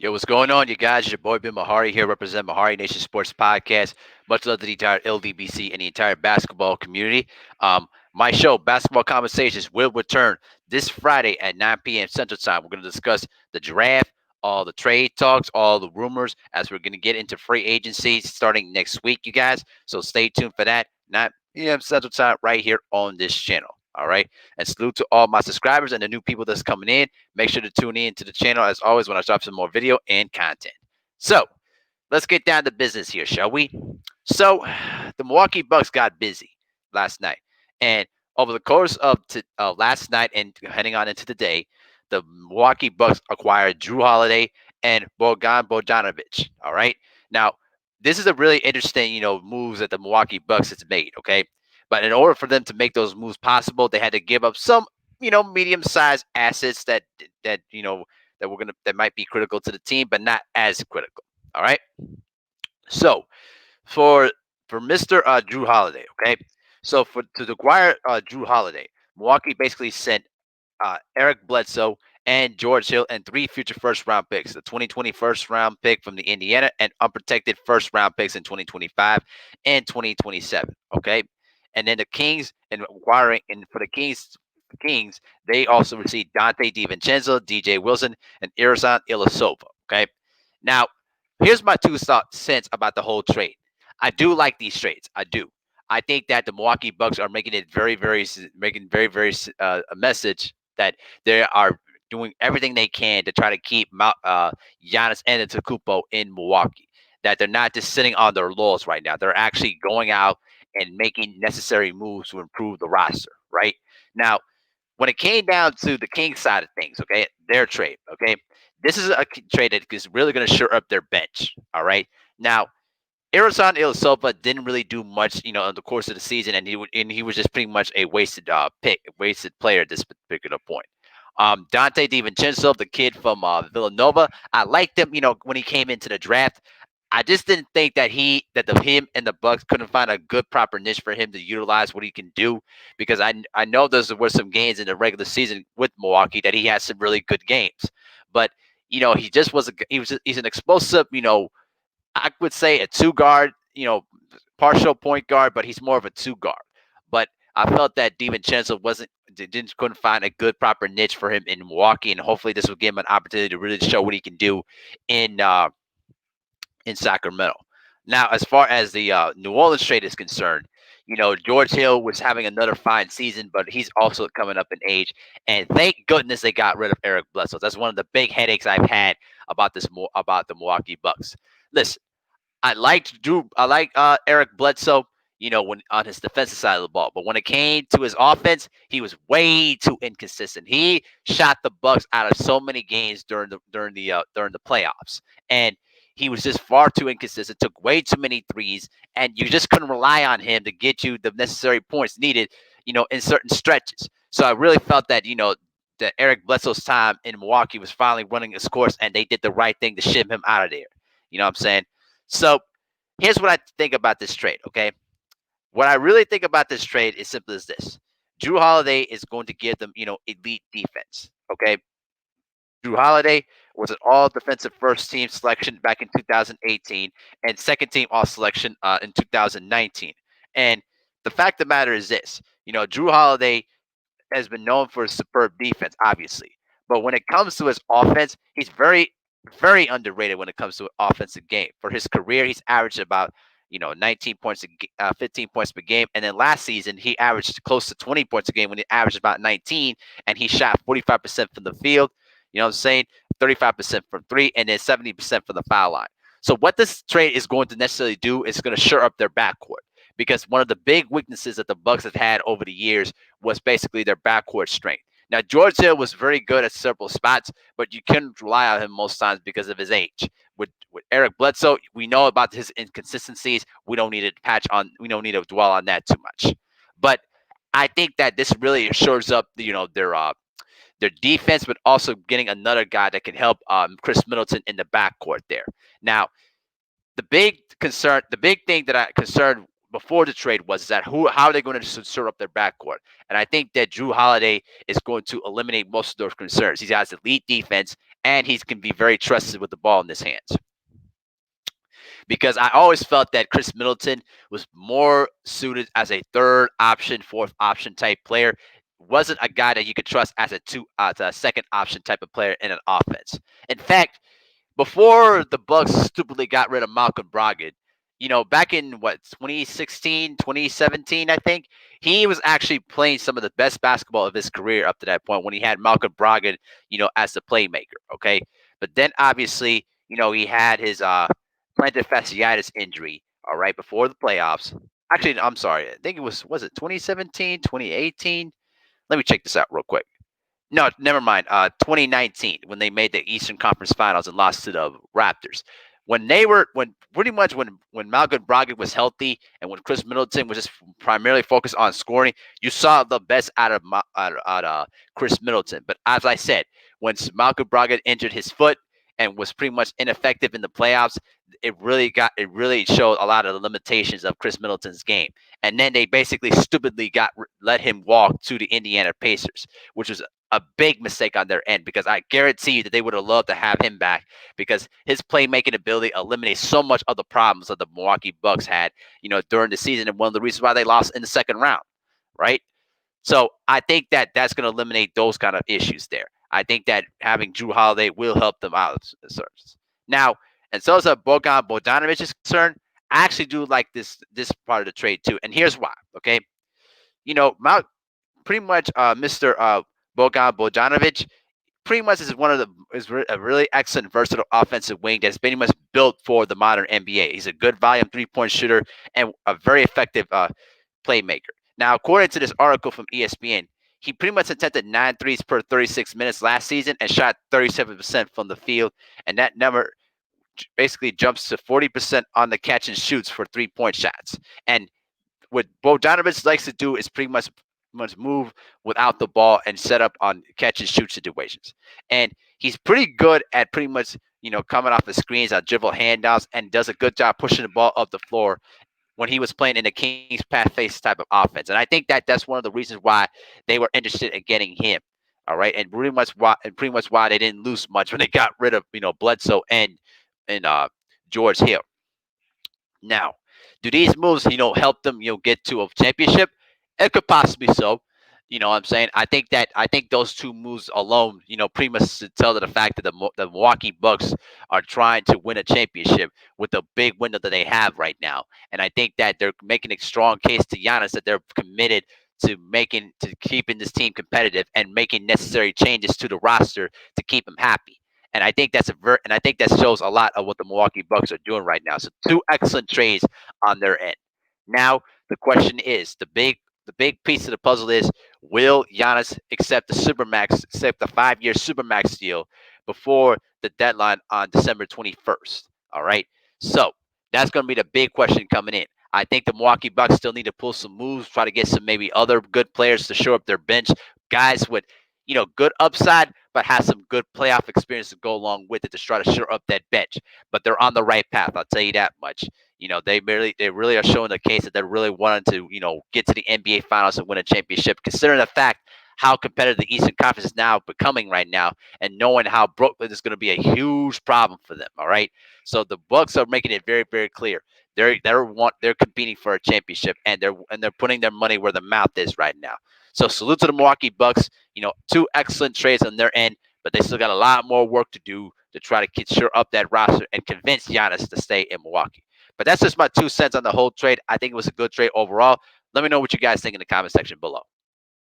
Yo, what's going on, you guys? It's your boy Ben Mahari here, represent Mahari Nation Sports Podcast. Much love to the entire LDBC and the entire basketball community. My show, Basketball Conversations, will return this Friday at 9 p.m. Central Time. We're going to discuss the draft, all the trade talks, all the rumors, as we're going to get into free agency starting next week, you guys. So stay tuned for that, 9 p.m. Central Time, right here on this channel. All right. And salute to all my subscribers and the new people that's coming in. Make sure to tune in to the channel as always when I drop some more video and content. So let's get down to business here, shall we? So the Milwaukee Bucks got busy last night. And over the course of last night and heading on into the day, the Milwaukee Bucks acquired Jrue Holiday and Bogdan Bogdanovic. All right. Now, this is a really interesting, moves that the Milwaukee Bucks has made. Okay. But in order for them to make those moves possible, they had to give up some, medium-sized assets that might be critical to the team, but not as critical. All right. So for Mr. Jrue Holiday, okay. So for to acquire Jrue Holiday, Milwaukee basically sent Eric Bledsoe and George Hill and three future first round picks, the 2020 first round pick from the Indiana and unprotected first round picks in 2025 and 2027. Okay. And then the Kings and acquiring and for the Kings, they also received Donte DiVincenzo, DJ Wilson, and Ersan Ilyasova. Okay. Now, here's my cents about the whole trade. I do like these trades. I do. I think that the Milwaukee Bucks are making it making a message that they are doing everything they can to try to keep Giannis Antetokounmpo in Milwaukee. That they're not just sitting on their laurels right now. They're actually going out and making necessary moves to improve the roster. Right now, when it came down to the Kings side of things, okay, their trade, okay, this is a trade that is really going to shore up their bench. All right, now Ersan Ilyasova didn't really do much, in the course of the season, and he was just pretty much a wasted wasted player at this particular point. Donte DiVincenzo, the kid from Villanova, I liked him, when he came into the draft. I just didn't think that him and the Bucks couldn't find a good proper niche for him to utilize what he can do, because I know there were some games in the regular season with Milwaukee that he had some really good games, but he just was he's an explosive, I would say a two guard, partial point guard, but he's more of a two guard. But I felt that DiVincenzo couldn't find a good proper niche for him in Milwaukee, and hopefully this will give him an opportunity to really show what he can do in Sacramento. Now, as far as the New Orleans trade is concerned, George Hill was having another fine season, but he's also coming up in age. And thank goodness they got rid of Eric Bledsoe. That's one of the big headaches I've had about about the Milwaukee Bucks. Listen, I like Eric Bledsoe, when on his defensive side of the ball. But when it came to his offense, he was way too inconsistent. He shot the Bucks out of so many games during the playoffs, and he was just far too inconsistent. Took way too many threes, and you just couldn't rely on him to get you the necessary points needed, in certain stretches. So I really felt that that Eric Bledsoe's time in Milwaukee was finally running its course, and they did the right thing to ship him out of there. You know what I'm saying? So here's what I think about this trade, okay? What I really think about this trade is simple as this. Jrue Holiday is going to give them, elite defense, okay? Jrue Holiday was an all defensive first team selection back in 2018 and second team all selection in 2019. And the fact of the matter is this, Jrue Holiday has been known for his superb defense, obviously. But when it comes to his offense, he's very, very underrated when it comes to an offensive game. For his career, he's averaged about 19 points, 15 points per game. And then last season, he averaged close to 20 points a game when he averaged about 19, and he shot 45% from the field. You know what I'm saying? 35% from three, and then 70% from the foul line. So what this trade is going to necessarily do is going to shore up their backcourt, because one of the big weaknesses that the Bucks have had over the years was basically their backcourt strength. Now, George Hill was very good at several spots, but you couldn't rely on him most times because of his age. With Eric Bledsoe, we know about his inconsistencies. We don't need to dwell on that too much. But I think that this really shores up, their defense, but also getting another guy that can help Chris Middleton in the backcourt there. Now, the big thing that I concerned before the trade was that how are they going to sort up their backcourt? And I think that Jrue Holiday is going to eliminate most of those concerns. He has elite defense, and he can be very trusted with the ball in his hands. Because I always felt that Chris Middleton was more suited as a third option, fourth option type player. Wasn't a guy that you could trust as a second option type of player in an offense. In fact, before the Bucks stupidly got rid of Malcolm Brogdon, back in what 2016, 2017, I think he was actually playing some of the best basketball of his career up to that point when he had Malcolm Brogdon, as the playmaker. Okay, but then obviously, he had his plantar fasciitis injury. All right, before the playoffs. Actually, I'm sorry. I think was it 2017, 2018. Let me check this out real quick. No, never mind. 2019 when they made the Eastern Conference Finals and lost to the Raptors. When pretty much when Malcolm Brogdon was healthy and when Chris Middleton was just primarily focused on scoring, you saw the best out of Chris Middleton. But as I said, when Malcolm Brogdon injured his foot and was pretty much ineffective in the playoffs, it really showed a lot of the limitations of Chris Middleton's game. And then they basically stupidly let him walk to the Indiana Pacers, which was a big mistake on their end because I guarantee you that they would have loved to have him back because his playmaking ability eliminates so much of the problems that the Milwaukee Bucks had, during the season and one of the reasons why they lost in the second round, right? So I think that that's going to eliminate those kind of issues there. I think that having Jrue Holiday will help them out. Now, and so as a Bogdan Bogdanovic is concerned, I actually do like this part of the trade too, and here's why. Okay, Mount pretty much Mr. Bogdan Bogdanovic pretty much is a really excellent versatile offensive wing that's pretty much built for the modern NBA. He's a good volume 3-point shooter and a very effective playmaker. Now, according to this article from ESPN, he pretty much attempted 9 threes per 36 minutes last season and shot 37% from the field, and that number basically jumps to 40% on the catch and shoots for 3-point shots. And what Bogdanovic likes to do is pretty much move without the ball and set up on catch and shoot situations. And he's pretty good at pretty much, coming off the screens on dribble handouts and does a good job pushing the ball up the floor when he was playing in the Kings pass face type of offense. And I think that that's one of the reasons why they were interested in getting him. All right. And pretty much why they didn't lose much when they got rid of, Bledsoe and George Hill. Now, do these moves, help them, get to a championship? It could possibly so. You know what I'm saying? I think those two moves alone, pretty much tell to the fact that the Milwaukee Bucks are trying to win a championship with the big window that they have right now. And I think that they're making a strong case to Giannis that they're committed to keeping this team competitive and making necessary changes to the roster to keep them happy. And I think that shows a lot of what the Milwaukee Bucks are doing right now. So two excellent trades on their end. Now the question is the big piece of the puzzle is will Giannis accept the 5-year supermax deal before the deadline on December 21st? All right. So that's going to be the big question coming in. I think the Milwaukee Bucks still need to pull some moves, try to get some maybe other good players to show up their bench, guys with good upside, but has some good playoff experience to go along with it to try to shore up that bench. But they're on the right path. I'll tell you that much. They really are showing the case that they're really wanting to get to the NBA Finals and win a championship. Considering the fact how competitive the Eastern Conference is now becoming right now, and knowing how Brooklyn is going to be a huge problem for them. All right, so the Bucks are making it very very clear. They're competing for a championship, and they're putting their money where the mouth is right now. So salute to the Milwaukee Bucks. Two excellent trades on their end, but they still got a lot more work to do to try to shore up that roster and convince Giannis to stay in Milwaukee. But that's just my 2 cents on the whole trade. I think it was a good trade overall. Let me know what you guys think in the comment section below.